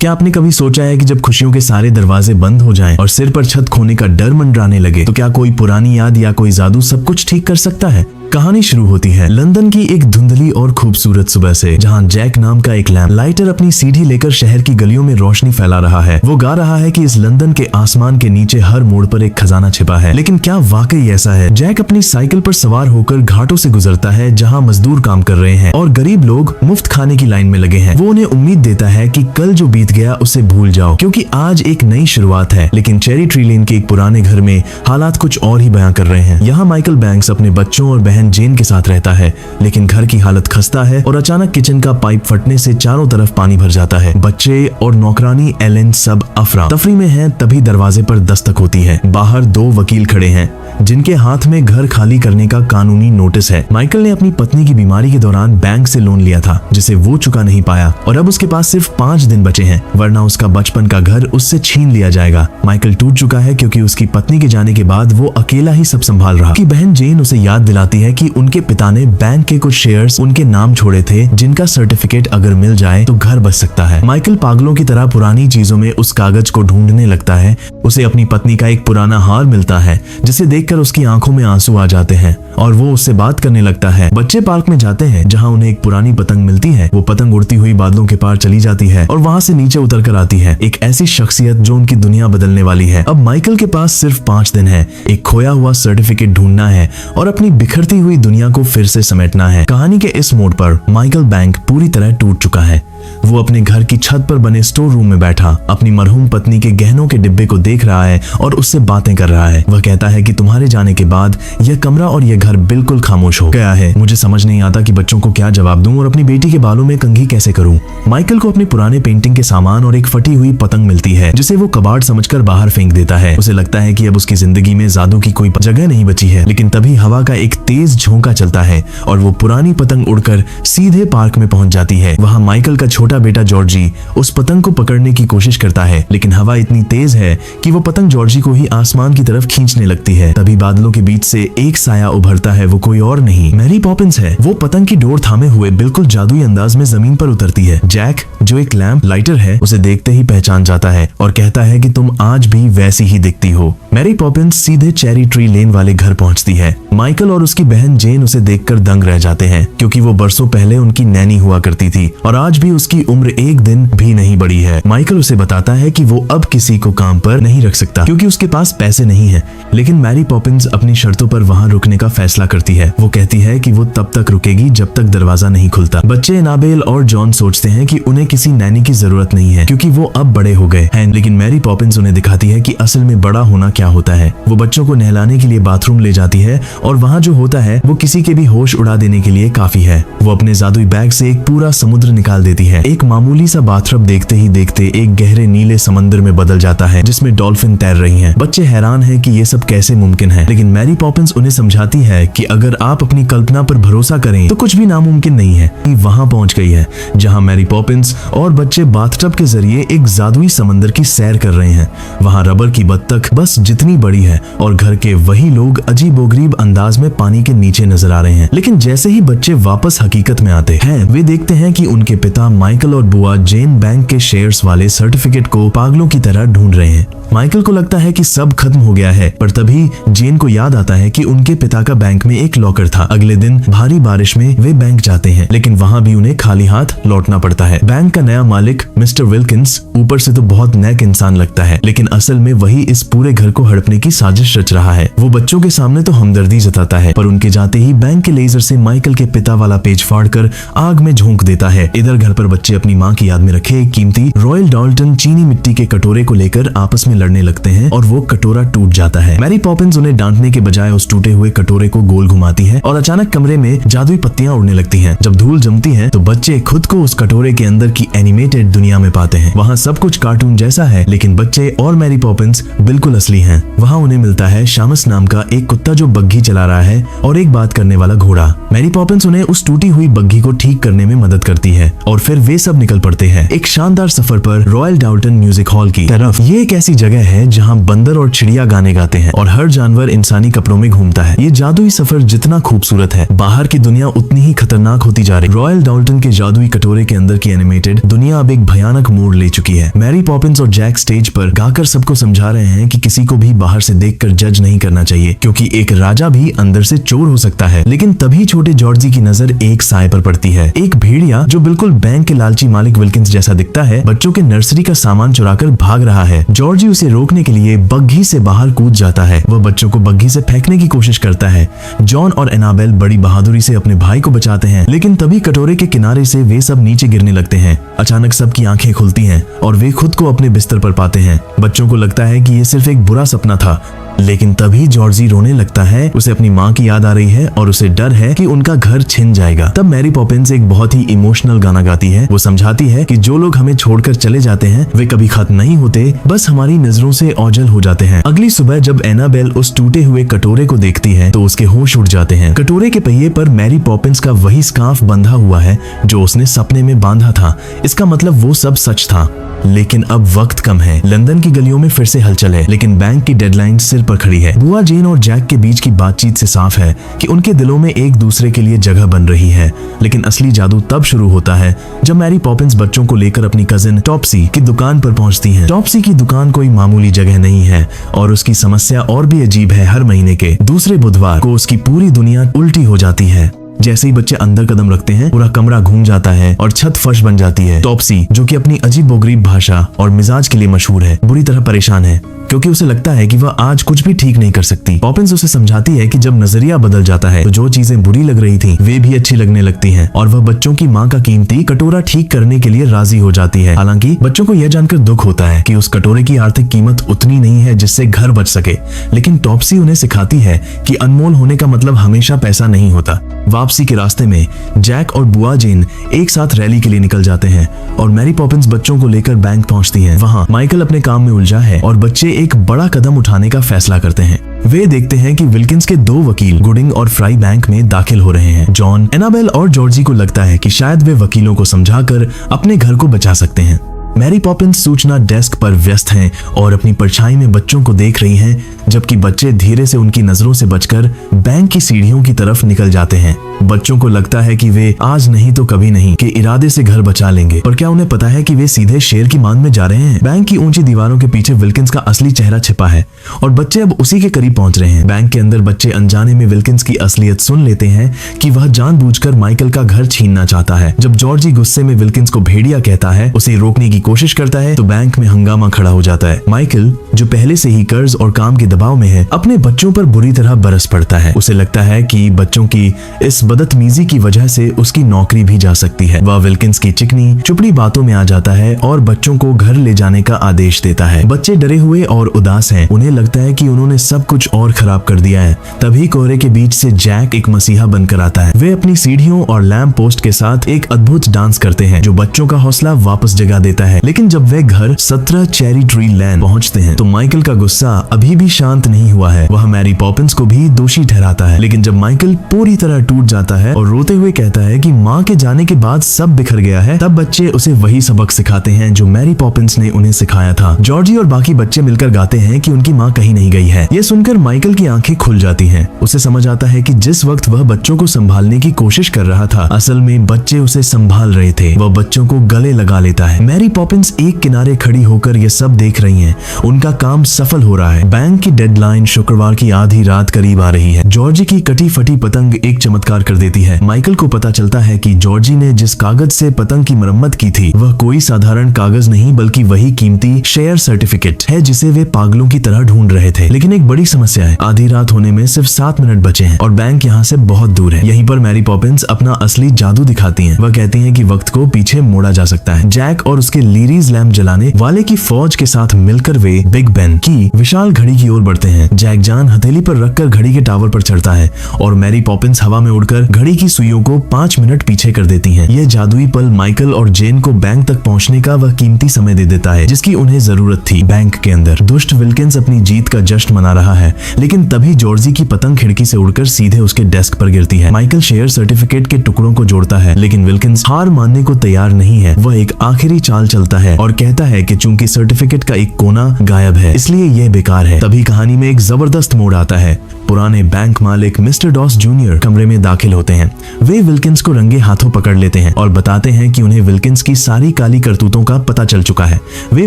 क्या आपने कभी सोचा है कि जब खुशियों के सारे दरवाजे बंद हो जाएं और सिर पर छत खोने का डर मंडराने लगे तो क्या कोई पुरानी याद या कोई जादू सब कुछ ठीक कर सकता है। कहानी शुरू होती है लंदन की एक धुंधली और खूबसूरत सुबह से, जहां जैक नाम का एक लैंप लाइटर अपनी सीढ़ी लेकर शहर की गलियों में रोशनी फैला रहा है। वो गा रहा है कि इस लंदन के आसमान के नीचे हर मोड़ पर एक खजाना छिपा है। लेकिन क्या वाकई ऐसा है? जैक अपनी साइकिल पर सवार होकर घाटों से गुजरता है जहां मजदूर काम कर रहे हैं और गरीब लोग मुफ्त खाने की लाइन में लगे हैं। वो उन्हें उम्मीद देता है कि कल जो बीत गया उसे भूल जाओ, क्योंकि आज एक नई शुरुआत है। लेकिन चेरी ट्री लेन के एक पुराने घर में हालात कुछ और ही बयां कर रहे हैं। यहाँ माइकल बैंक्स अपने बच्चों और बहन जेन के साथ रहता है, लेकिन घर की हालत खस्ता है और अचानक किचन का पाइप फटने से चारों तरफ पानी भर जाता है। बच्चे और नौकरानी एलेन सब अफरा तफरी में हैं। तभी दरवाजे पर दस्तक होती है। बाहर दो वकील खड़े हैं जिनके हाथ में घर खाली करने का कानूनी नोटिस है। माइकल ने अपनी पत्नी की बीमारी के दौरान बैंक से लोन लिया था जिसे वो चुका नहीं पाया और अब उसके पास सिर्फ 5 दिन बचे हैं, वरना उसका बचपन का घर उससे छीन लिया जाएगा। माइकल टूट चुका है क्योंकि उसकी पत्नी के जाने के बाद वो अकेला ही सब संभाल रहा। की बहन जेन उसे याद दिलाती है कि उनके पिता ने बैंक के कुछ शेयर्स उनके नाम छोड़े थे, जिनका सर्टिफिकेट अगर मिल जाए तो घर बच सकता है। माइकल पागलों की तरह पुरानी चीजों में उस कागज को ढूंढने लगता है। उसे अपनी पत्नी का एक पुराना हार मिलता है जिसे देखकर उसकी आंखों में आंसू आ जाते हैं और वो उससे बात करने लगता है। बच्चे पार्क में जाते हैं जहां उन्हें एक पुरानी पतंग मिलती है। वो पतंग उड़ती हुई बादलों के पार चली जाती है और वहां से नीचे उतर कर आती है एक ऐसी शख्सियत जो उनकी दुनिया बदलने वाली है। अब माइकल के पास सिर्फ 5 दिन है, एक खोया हुआ सर्टिफिकेट ढूंढना है और अपनी बिखरती हुई दुनिया को फिर से समेटना है। कहानी के इस मोड़ पर माइकल बैंक पूरी तरह टूट चुका है। वो अपने घर की छत पर बने स्टोर रूम में बैठा अपनी मरहूम पत्नी के गहनों के डिब्बे को देख रहा है और उससे बातें कर रहा है। वह कहता है कि तुम्हारे जाने के बाद यह कमरा और यह घर बिल्कुल खामोश हो गया है। मुझे समझ नहीं आता कि बच्चों को क्या जवाब दूं और अपनी बेटी के बालों में कंघी कैसे करूं। माइकल को अपने पुराने पेंटिंग के सामान और एक फटी हुई पतंग मिलती है जिसे वो कबाड़ समझकर बाहर फेंक देता है। उसे लगता है कि अब उसकी जिंदगी में जादू की कोई जगह नहीं बची है। लेकिन तभी हवा का एक तेज झोंका चलता है और वो पुरानी पतंग उड़कर सीधे पार्क में पहुंच जाती है। वहां माइकल का छोटा बेटा जॉर्जी उस पतंग को पकड़ने की कोशिश करता है, लेकिन हवा इतनी तेज है कि वो पतंग जॉर्जी को ही आसमान की तरफ खींचने लगती है। तभी बादलों के बीच से एक साया उभरता है। वो कोई और नहीं, मैरी पॉपिंस है। वो पतंग की डोर थामे हुए बिल्कुल जादुई अंदाज में जमीन पर उतरती है। जैक, जो एक लैंप लाइटर है, उसे देखते ही पहचान जाता है और कहता है कि तुम आज भी वैसी ही दिखती हो। मैरी पॉपिंस सीधे चेरी ट्री लेन वाले घर पहुंचती है। माइकल और उसकी बहन जेन उसे देखकर दंग रह जाते हैं, क्योंकि वो बरसों पहले उनकी नैनी हुआ करती थी और आज भी उसकी उम्र एक दिन भी नहीं बढ़ी है। माइकल उसे बताता है कि वो अब किसी को काम पर नहीं रख सकता क्योंकि उसके पास पैसे नहीं है। लेकिन मैरी पॉपिंस अपनी शर्तों पर वहां रुकने का फैसला करती है। वो कहती है कि वो तब तक रुकेगी जब तक दरवाजा नहीं खुलता। बच्चे एनाबेल और जॉन सोचते हैं कि उन्हें किसी नैनी की जरूरत नहीं है क्योंकि वो अब बड़े हो गए हैं। लेकिन मैरी पॉपिंस उन्हें दिखाती है कि असल में बड़ा होना क्या होता है। वो बच्चों को नहलाने के लिए बाथरूम ले जाती है और वहाँ जो होता है वो किसी के भी होश उड़ा देने के लिए काफी है। वो अपने जादुई बैग से एक पूरा समुद्र निकाल देती है। एक मामूली सा बाथटब देखते ही देखते एक गहरे नीले समंदर में बदल जाता है जिसमें डॉल्फिन तैर रही हैं। बच्चे हैरान हैं कि ये सब कैसे मुमकिन है, लेकिन मैरी पॉपिंस उन्हें समझाती है कि अगर आप अपनी कल्पना पर भरोसा करें तो कुछ भी नामुमकिन नहीं है। वहां पहुंच गई है जहां मैरी पॉपिंस और बच्चे बाथटब के जरिए एक जादुई समंदर की सैर कर रहे हैं। वहां रबर की बत्तख बस जितनी बड़ी है और घर के वही लोग अजीबोगरीब अंदाज में पानी के नीचे नजर आ रहे हैं। लेकिन जैसे ही बच्चे वापस हकीकत में आते हैं, वे देखते हैं कि उनके पिता माइकल और बुआ जेन बैंक के शेयर्स वाले सर्टिफिकेट को पागलों की तरह ढूंढ रहे हैं। माइकल को लगता है कि सब खत्म हो गया है, पर तभी जेन को याद आता है कि उनके पिता का बैंक में एक लॉकर था। अगले दिन भारी बारिश में वे बैंक जाते हैं, लेकिन वहां भी उन्हें खाली हाथ लौटना पड़ता है। बैंक का नया मालिक मिस्टर विल्किंस ऊपर से तो बहुत नेक इंसान लगता है, लेकिन असल में वही इस पूरे घर को हड़पने की साजिश रच रहा है। वो बच्चों के सामने तो हमदर्दी जताता है, पर उनके जाते ही बैंक के लेजर से माइकल के पिता वाला पेज फाड़कर आग में झोंक देता है। इधर घर पर बच्चे अपनी माँ की याद में रखे एक कीमती रॉयल डाल्टन चीनी मिट्टी के कटोरे को लेकर आपस में लड़ने लगते हैं और वो कटोरा टूट जाता है। मैरी पॉपिंस उन्हें डांटने के बजाय उस टूटे हुए कटोरे को गोल घुमाती है और अचानक कमरे में जादुई पत्तियां उड़ने लगती हैं। जब धूल जमती है तो बच्चे खुद को उस कटोरे के अंदर की एनिमेटेड दुनिया में पाते हैं। वहाँ सब कुछ कार्टून जैसा है, लेकिन बच्चे और मैरी पॉपिंस बिल्कुल असली हैं। वहाँ उन्हें मिलता है शामस नाम का एक कुत्ता जो बग्घी चला रहा है और एक बात करने वाला घोड़ा। मैरी पॉपिंस उन्हें उस टूटी हुई बग्घी को ठीक करने में मदद करती है और फिर वे सब निकल पड़ते हैं एक शानदार सफर पर रॉयल डाल्टन म्यूजिक हॉल की तरफ। ये एक ऐसी जगह जगह है जहाँ बंदर और चिड़िया गाने गाते हैं और हर जानवर इंसानी कपड़ों में घूमता है। ये जादुई सफर जितना खूबसूरत है, बाहर की दुनिया उतनी ही खतरनाक होती जा रही। रॉयल डाल्टन के जादुई कटोरे के अंदर की एनिमेटेड दुनिया अब एक भयानक मोड़ ले चुकी है। मैरी पॉपिंस और जैक स्टेज पर गाकर सबको समझा रहे हैं कि किसी को भी बाहर से देखकर जज नहीं करना चाहिए, क्योंकि एक राजा भी अंदर से चोर हो सकता है। लेकिन तभी छोटे जॉर्जी की नजर एक साए पर पड़ती है। एक भेड़िया जो बिल्कुल बैंक के लालची मालिक विल्किंस जैसा दिखता है, बच्चों के नर्सरी का सामान चुराकर भाग रहा है। जॉर्जी उसे रोकने के लिए बग्घी से बाहर कूद जाता है। वह बच्चों को बग्घी से फेंकने की कोशिश करता है। जॉन और एनाबेल बड़ी बहादुरी से अपने भाई को बचाते हैं, लेकिन तभी कटोरे के किनारे से वे सब नीचे गिरने लगते हैं। अचानक सबकी आंखें खुलती हैं और वे खुद को अपने बिस्तर पर पाते हैं। बच्चों को लगता है कि ये सिर्फ एक बुरा सपना था, लेकिन तभी जॉर्जी रोने लगता है। उसे अपनी माँ की याद आ रही है और उसे डर है कि उनका घर छिन जाएगा। तब मैरी पॉपिंस एक बहुत ही इमोशनल गाना गाती है। वो समझाती है कि जो लोग हमें छोड़कर चले जाते हैं वे कभी खत्म नहीं होते, बस हमारी नजरों से ओझल हो जाते हैं। अगली सुबह जब एनाबेल उस टूटे हुए कटोरे को देखती है तो उसके होश उड़ जाते हैं। कटोरे के पहिए पर मैरी पॉपिंस का वही स्कार्फ बंधा हुआ है जो उसने सपने में बांधा था। इसका मतलब वो सब सच था। लेकिन अब वक्त कम है। लंदन की गलियों में फिर से हलचल है, लेकिन बैंक की डेडलाइन सिर पर खड़ी है। बुआ जेन और जैक के बीच की बातचीत से साफ है कि उनके दिलों में एक दूसरे के लिए जगह बन रही है। लेकिन असली जादू तब शुरू होता है जब मैरी पॉपिंस बच्चों को लेकर अपनी कजिन टॉप्सी की दुकान पर पहुंचती है। टॉप्सी की दुकान कोई मामूली जगह नहीं है और उसकी समस्या और भी अजीब है। हर महीने के दूसरे बुधवार को उसकी पूरी दुनिया उल्टी हो जाती है। जैसे ही बच्चे अंदर कदम रखते हैं पूरा कमरा घूम जाता है और छत फर्श बन जाती है। टॉप्सी, जो कि अपनी अजीबोगरीब भाषा और मिजाज के लिए मशहूर है, बुरी तरह परेशान है क्योंकि उसे लगता है कि वह आज कुछ भी ठीक नहीं कर सकती। पॉपिंस उसे समझाती है कि जब नजरिया बदल जाता है तो जो चीजें बुरी लग रही थी वे भी अच्छी लगने लगती हैं और वह बच्चों की माँ का कीमती कटोरा ठीक करने के लिए राजी हो जाती है। हालांकि बच्चों को यह जानकर दुख होता है कि उस कटोरे की आर्थिक कीमत उतनी नहीं है जिससे घर बच सके, लेकिन टॉप्सी उन्हें सिखाती है कि अनमोल होने का मतलब हमेशा पैसा नहीं होता। वापसी के रास्ते में जैक और बुआ जेन एक साथ रैली के लिए निकल जाते हैं और मैरी पॉपिंस बच्चों को लेकर बैंक पहुंचती है। वहां माइकल अपने काम में उलझा है और बच्चे एक बड़ा कदम उठाने का फैसला करते हैं। वे देखते हैं कि विल्किंस के दो वकील गुडिंग और फ्राई बैंक में दाखिल हो रहे हैं। जॉन, एनाबेल और जॉर्जी को लगता है कि शायद वे वकीलों को समझाकर अपने घर को बचा सकते हैं। मैरी पॉपिंस सूचना डेस्क पर व्यस्त हैं और अपनी परछाई में बच्चों को देख रही हैं, जबकि बच्चे धीरे से उनकी नजरों से बचकर बैंक की सीढ़ियों की तरफ निकल जाते हैं। बच्चों को लगता है कि वे आज नहीं तो कभी नहीं के इरादे से घर बचा लेंगे, पर क्या उन्हें पता है कि वे सीधे शेर की मांग में जा रहे हैं। बैंक की ऊंची दीवारों के पीछे विल्किंस का असली चेहरा छिपा है और बच्चे अब उसी के करीब पहुंच रहे हैं। बैंक के अंदर बच्चे अनजाने में विल्किंस की असलियत सुन लेते हैं कि वह जानबूझकर माइकल का घर छीनना चाहता है। जब जॉर्जी गुस्से में विल्किंस को भेड़िया कहता है, उसे रोकने की कोशिश करता है तो बैंक में हंगामा खड़ा हो जाता है। माइकल, जो पहले से ही कर्ज और काम के दबाव में है, अपने बच्चों पर बुरी तरह बरस पड़ता है। उसे लगता है कि बच्चों की इस बदतमीजी की वजह से उसकी नौकरी भी जा सकती है। वह विल्किंस की चिकनी चुपड़ी बातों में आ जाता है और बच्चों को घर ले जाने का आदेश देता है। बच्चे डरे हुए और उदास हैं। उन्हें लगता है कि उन्होंने सब कुछ और खराब कर दिया है। तभी कोहरे के बीच से जैक एक मसीहा बनकर आता है। वे अपनी सीढ़ियों और लैंप पोस्ट के साथ एक अद्भुत डांस करते हैं जो बच्चों का हौसला वापस जगा देता है। लेकिन जब वे घर 17 चेरी ट्री लैन पहुंचते हैं तो माइकल का गुस्सा अभी भी शांत नहीं हुआ है। वह मैरी पॉपिंस को भी दोषी ठहराता है। लेकिन जब माइकल पूरी तरह टूट जाता है और रोते हुए कहता है कि माँ के जाने के बाद सब बिखर गया है, तब बच्चे उसे वही सबक सिखाते हैं जो मैरी पॉपिंस ने उन्हें सिखाया था। जॉर्जी और बाकी बच्चे मिलकर गाते हैं कि उनकी माँ कहीं नहीं गई है। ये सुनकर माइकल की आंखें खुल जाती हैं। उसे समझ आता है कि जिस वक्त वह बच्चों को संभालने की कोशिश कर रहा था, असल में बच्चे उसे संभाल रहे थे। वह बच्चों को गले लगा लेता है। मैरी पॉपिंस एक किनारे खड़ी होकर ये सब देख रही हैं। उनका काम सफल हो रहा है। बैंक की डेडलाइन शुक्रवार की आधी रात करीब आ रही है। जॉर्जी की कटी फटी पतंग एक चमत्कार कर देती है। माइकल को पता चलता है कि जॉर्जी ने जिस कागज से पतंग की मरम्मत की थी वह कोई साधारण कागज नहीं बल्कि वही कीमती शेयर सर्टिफिकेट है जिसे वे पागलों की तरह ढूंढ रहे थे। लेकिन एक बड़ी समस्या है, आधी रात होने में सिर्फ 7 मिनट बचे हैं और बैंक यहाँ से बहुत दूर है। यहीं पर मैरी पॉपिंस अपना असली जादू दिखाती हैं। वह कहती हैं कि वक्त को पीछे मोड़ा जा सकता है। जैक और उसके लीरीज लैम्प जलाने वाले की फौज के साथ मिलकर वे बिग बेन की विशाल घड़ी की ओर बढ़ते हैं। जैक जान हथेली पर रखकर घड़ी के टावर पर चढ़ता है और मैरी पॉपिंस हवा में उड़कर घड़ी की सुइयों को 5 मिनट पीछे कर देती हैं। यह जादुई पल माइकल और जेन को बैंक तक पहुंचने का वह कीमती समय दे देता है जिसकी उन्हें जरूरत थी। बैंक के अंदर दुष्ट विल्किंस अपनी जीत का जश्न मना रहा है, लेकिन तभी जॉर्जी की पतंग खिड़की से उड़कर सीधे उसके डेस्क पर गिरती है। माइकल शेयर सर्टिफिकेट के टुकड़ों को जोड़ता है, लेकिन विल्किंस हार मानने को तैयार नहीं है। वह एक आखिरी चाल चलता बदलता है और कहता है कि चूंकि सर्टिफिकेट का एक कोना गायब है इसलिए यह बेकार है। तभी कहानी में एक जबरदस्त मोड़ आता है। पुराने बैंक मालिक मिस्टर डॉस जूनियर कमरे में दाखिल होते हैं। वे विल्किंस को रंगे हाथों पकड़ लेते हैं और बताते हैं कि उन्हें विल्किंस की सारी काली करतूतों का पता चल चुका है। वे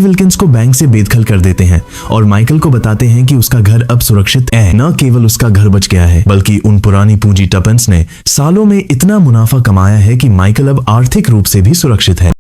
विल्किंस को बैंक से बेदखल कर देते हैं और माइकल को बताते हैं कि उसका घर अब सुरक्षित है। न केवल उसका घर बच गया है बल्कि उन पुरानी पूंजी टपन्स ने सालों में इतना मुनाफा कमाया है कि माइकल अब आर्थिक रूप से भी सुरक्षित है।